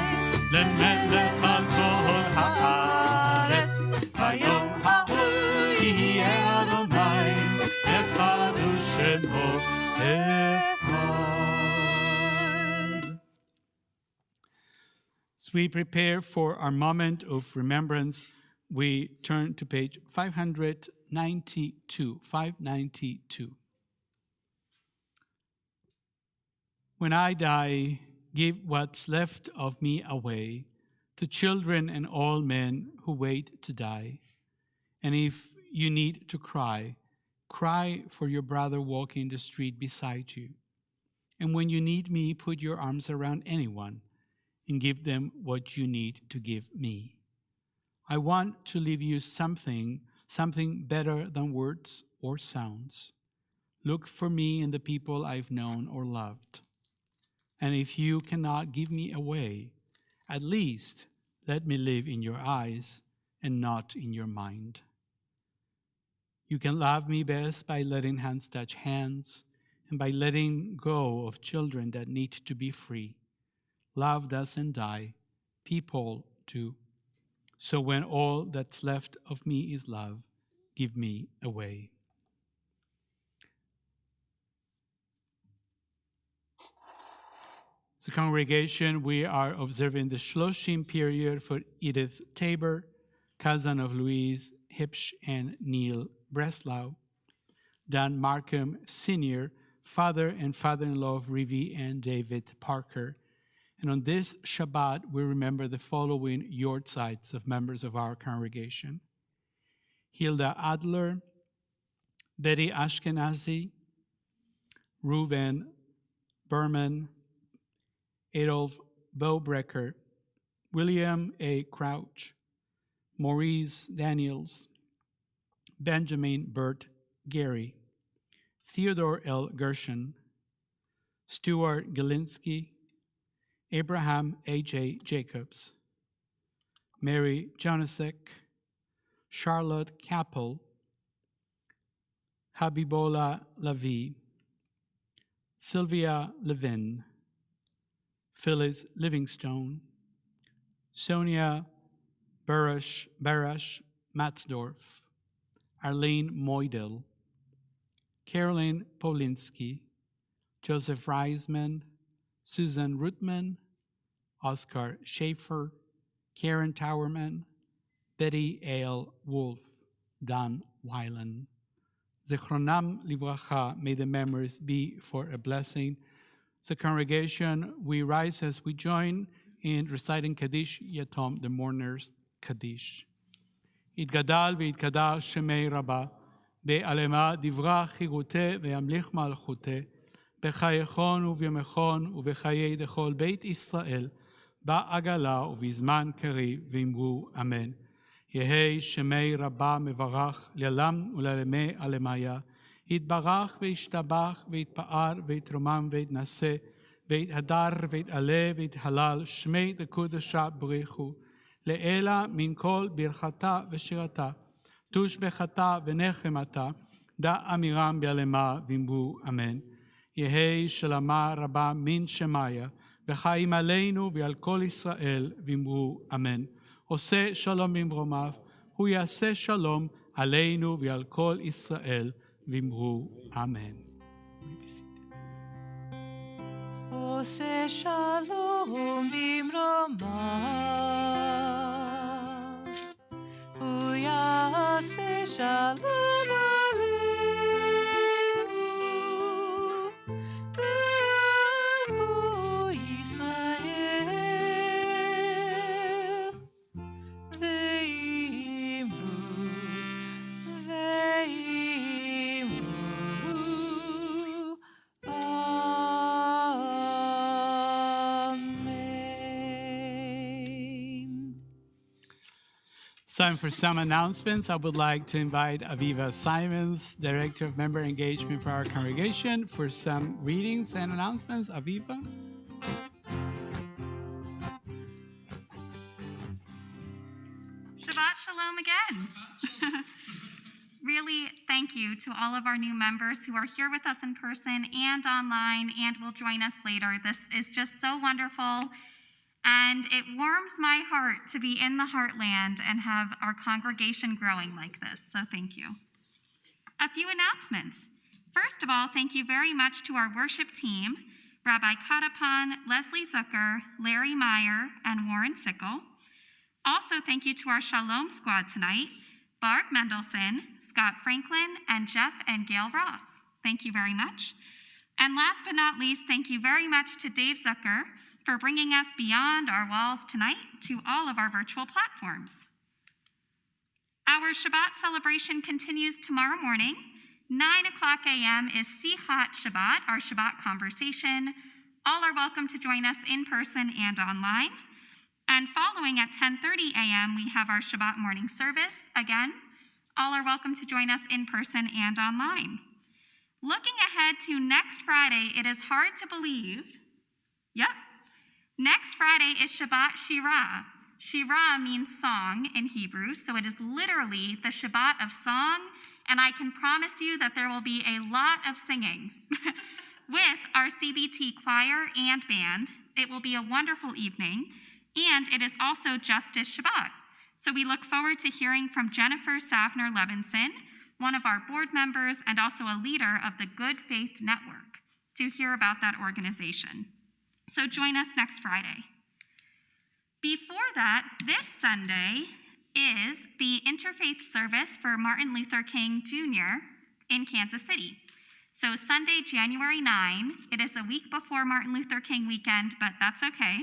למלך על כל הארץ, ביום ההוא יהיה אדוני אחד ושמו אחד. As we prepare for our moment of remembrance, we turn to page 592. When I die, give what's left of me away to children and all men who wait to die. And if you need to cry, cry for your brother walking the street beside you. And when you need me, put your arms around anyone and give them what you need to give me. I want to leave you something better than words or sounds. Look for me in the people I've known or loved. And if you cannot give me away, at least let me live in your eyes and not in your mind. You can love me best by letting hands touch hands and by letting go of children that need to be free. Love doesn't die, people do. So when all that's left of me is love, give me away. As a congregation, we are observing the Shloshim period for Edith Tabor, cousin of Louise Hipsch and Neil Breslau, Dan Markham Sr., father and father-in-law of Rivi and David Parker. And on this Shabbat, we remember the following yortzites of members of our congregation: Hilda Adler, Betty Ashkenazi, Reuven Berman, Adolf Bowbrecker, William A. Crouch, Maurice Daniels, Benjamin Burt Gary, Theodore L. Gershon, Stuart Gilinski, Abraham A.J. Jacobs, Mary Jonasek, Charlotte Kappel, Habibola Lavi, Sylvia Levin, Phyllis Livingstone, Sonia Barash Matzdorf, Arlene Moidel, Caroline Polinsky, Joseph Reisman, Susan Rutman, Oscar Schaefer, Karen Towerman, Betty A.L. Wolf, Don Weiland. Zichronam livracha, may the memories be for a blessing. As a congregation, we rise as we join in reciting Kaddish Yatom, the mourners' Kaddish. Yitgadal v'yitkadash shemei Rabbah, be'alema divra chirute ve'yamlich malchute, בחייכון ובימיכון ובחיי דכל בית ישראל, בעגלה ובזמן קריב, ואמרו אמן. יהי שמי רבה מברך לעולם ולעלמי עלמיה, יתברך וישתבח ויתפאר ויתרומם ויתנשא, ויתהדר ויתעלה ויתהלל, שמי דקודשה בריחו, לאלה מן כל ברכתה ושירתה, תושבחתה ונחמתה, דע אמירם בעלמה ואמרו אמן. יהי שלמה רבה מן שמיה, וחיים עלינו ועל כל ישראל, ואמרו אמן. עושה שלום במרומיו, הוא יעשה שלום עלינו ועל כל ישראל, ואמרו אמן. עושה שלום במרומיו, הוא יעשה שלום Time for some announcements. I would like to invite Aviva Simons, Director of Member Engagement for our congregation, for some readings and announcements. Aviva? Shabbat Shalom again. Really, thank you to all of our new members who are here with us in person and online and will join us later. This is just so wonderful. And it warms my heart to be in the heartland and have our congregation growing like this, so thank you. A few announcements. First of all, thank you very much to our worship team, Rabbi Katapan, Leslie Zucker, Larry Meyer, and Warren Sickle. Also, thank you to our Shalom Squad tonight, Barb Mendelson, Scott Franklin, and Jeff and Gail Ross. Thank you very much. And last but not least, thank you very much to Dave Zucker for bringing us beyond our walls tonight to all of our virtual platforms. Our Shabbat celebration continues tomorrow morning. 9 o'clock a.m. is Sichat Shabbat, our Shabbat conversation. All are welcome to join us in person and online. And following at 10:30 a.m., we have our Shabbat morning service. Again, all are welcome to join us in person and online. Looking ahead to next Friday, it is hard to believe. Yep. Next Friday is Shabbat Shirah. Shirah means song in Hebrew, so it is literally the Shabbat of song, and I can promise you that there will be a lot of singing with our CBT choir and band. It will be a wonderful evening, and it is also Justice Shabbat. So we look forward to hearing from Jennifer Safner Levinson, one of our board members and also a leader of the Good Faith Network, to hear about that organization. So join us next Friday. Before that, this Sunday is the interfaith service for Martin Luther King Jr. in Kansas City. So Sunday, January 9, it is a week before Martin Luther King weekend, but that's okay,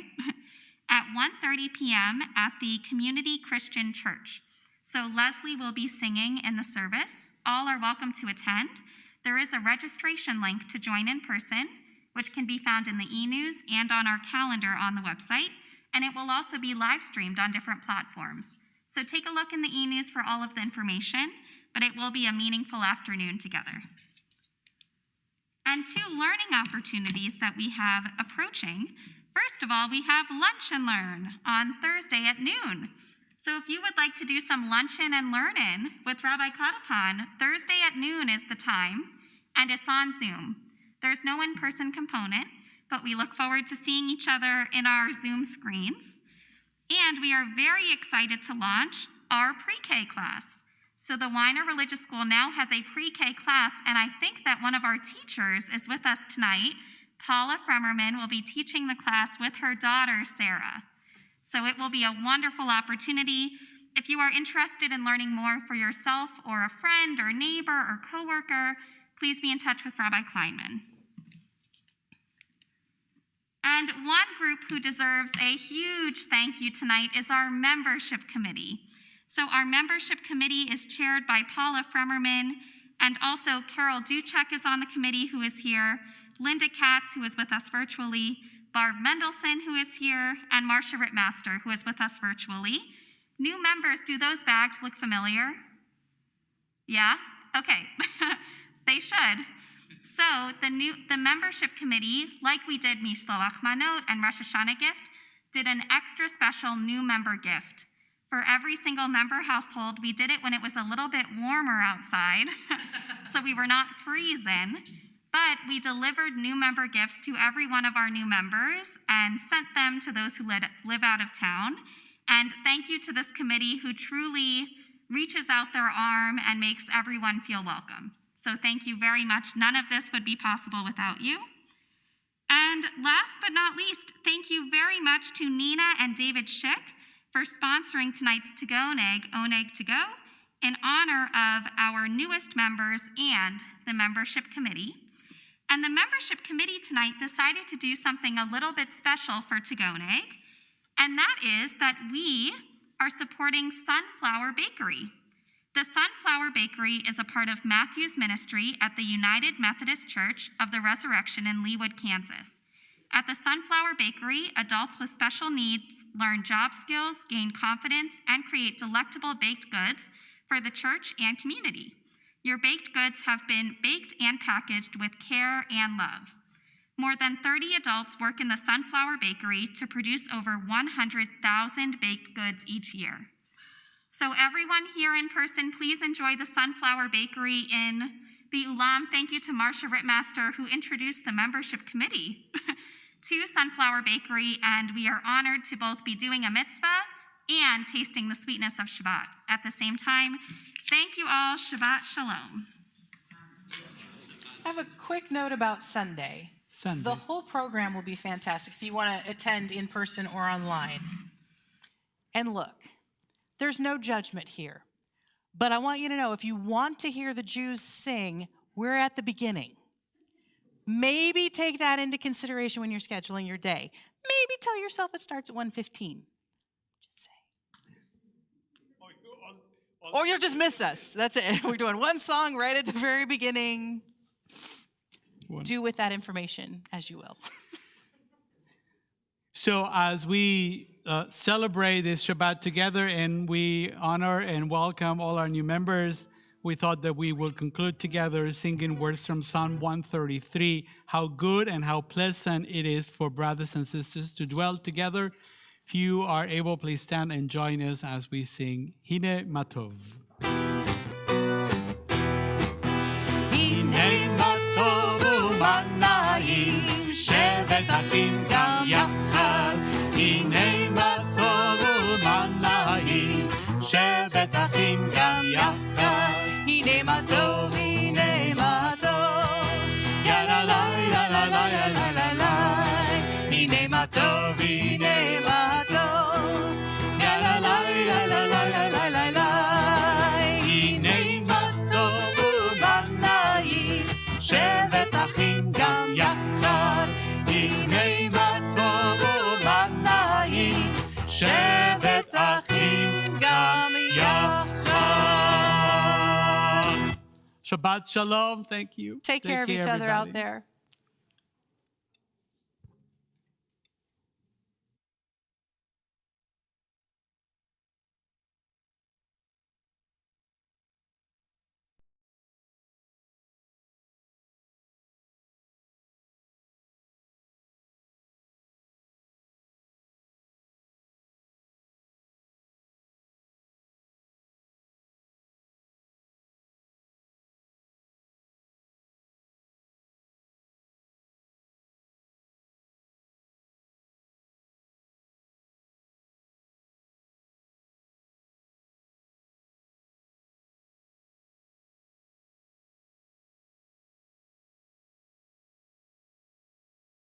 at 1:30 p.m. at the Community Christian Church. So Leslie will be singing in the service. All are welcome to attend. There is a registration link to join in person, which can be found in the e-news and on our calendar on the website, and it will also be live streamed on different platforms. So take a look in the e-news for all of the information, but it will be a meaningful afternoon together. And 2 learning opportunities that we have approaching. First of all, we have Lunch and Learn on Thursday at noon. So if you would like to do some luncheon and learn-in with Rabbi Katapan, Thursday at noon is the time, and it's on Zoom. There's no in-person component, but we look forward to seeing each other in our Zoom screens. And we are very excited to launch our pre-K class. So the Weiner Religious School now has a pre-K class, and I think that one of our teachers is with us tonight. Paula Fremerman will be teaching the class with her daughter, Sarah. So it will be a wonderful opportunity. If you are interested in learning more for yourself or a friend or neighbor or coworker, please be in touch with Rabbi Kleinman. And one group who deserves a huge thank you tonight is our membership committee. So our membership committee is chaired by Paula Fremerman, and also Carol Duchek is on the committee, who is here, Linda Katz, who is with us virtually, Barb Mendelson, who is here, and Marcia Rittmaster, who is with us virtually. New members, do those bags look familiar? Yeah? Okay. They should. So the membership committee, like we did Mishloach Manot and Rosh Hashanah gift, did an extra special new member gift. For every single member household, we did it when it was a little bit warmer outside, so we were not freezing, but we delivered new member gifts to every one of our new members and sent them to those who live out of town. And thank you to this committee who truly reaches out their arm and makes everyone feel welcome. So thank you very much. None of this would be possible without you. And last but not least, thank you very much to Nina and David Schick for sponsoring tonight's to-go Oneg to go, in honor of our newest members and the membership committee. And the membership committee tonight decided to do something a little bit special for to-go Oneg, and that is that we are supporting Sunflower Bakery. The Sunflower Bakery is a part of Matthew's ministry at the United Methodist Church of the Resurrection in Leawood, Kansas. At the Sunflower Bakery, adults with special needs learn job skills, gain confidence, and create delectable baked goods for the church and community. Your baked goods have been baked and packaged with care and love. More than 30 adults work in the Sunflower Bakery to produce over 100,000 baked goods each year. So everyone here in person, please enjoy the Sunflower Bakery in the Ulam. Thank you to Marcia Rittmaster, who introduced the membership committee to Sunflower Bakery, and we are honored to both be doing a mitzvah and tasting the sweetness of Shabbat at the same time. Thank you all. Shabbat Shalom. I have a quick note about Sunday. The whole program will be fantastic if you want to attend in person or online. And look, there's no judgment here. But I want you to know, if you want to hear the Jews sing, we're at the beginning. Maybe take that into consideration when you're scheduling your day. Maybe tell yourself it starts at 1:15. Just say. Or you'll just miss us. That's it. We're doing one song right at the very beginning. Do with that information as you will. So as we celebrate this Shabbat together and we honor and welcome all our new members, we thought that we would conclude together singing words from Psalm 133, how good and how pleasant it is for brothers and sisters to dwell together. If you are able, please stand and join us as we sing Hine Matov. Hine Matov u'manayim, shevet achim gam yachad. Hine Matov u'manayim, shevet achim gam yachad. Hine matov, ya la la, ya la la, ya la la la. Hine matov, ya la la, ya la la, ya la la la. Hine matov u'manayim, shevet achim gam yachad. Hine matov u'manayim, shevet achim gam yachad. Shabbat Shalom. Thank you. Take care of each other out everybody. there.